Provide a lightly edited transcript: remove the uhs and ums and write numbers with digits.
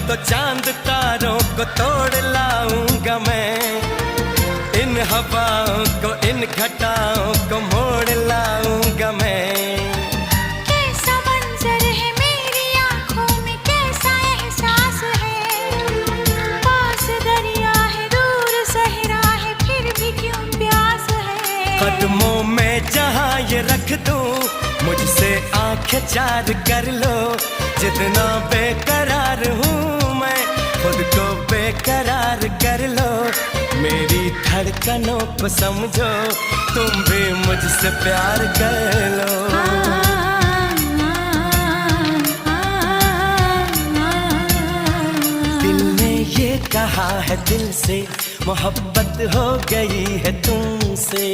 तो चांद तारों को तोड़ लाऊंगा मैं, इन हवाओं को इन घटाओं को मोड़ लाऊंगा मैं। कैसा मंजर है मेरी आंखों में, कैसा एहसास है, पास दरिया है दूर सहरा है फिर भी क्यों प्यास है। कदमों में जहां ये रख दूं, मुझसे आंखें चार कर लो, जितना बेकरार हूँ मैं खुद को बेकरार कर लो। मेरी धड़कनों को समझो, तुम भी मुझसे प्यार कर लो। दिल ने ये कहा है दिल से, मोहब्बत हो गई है तुमसे।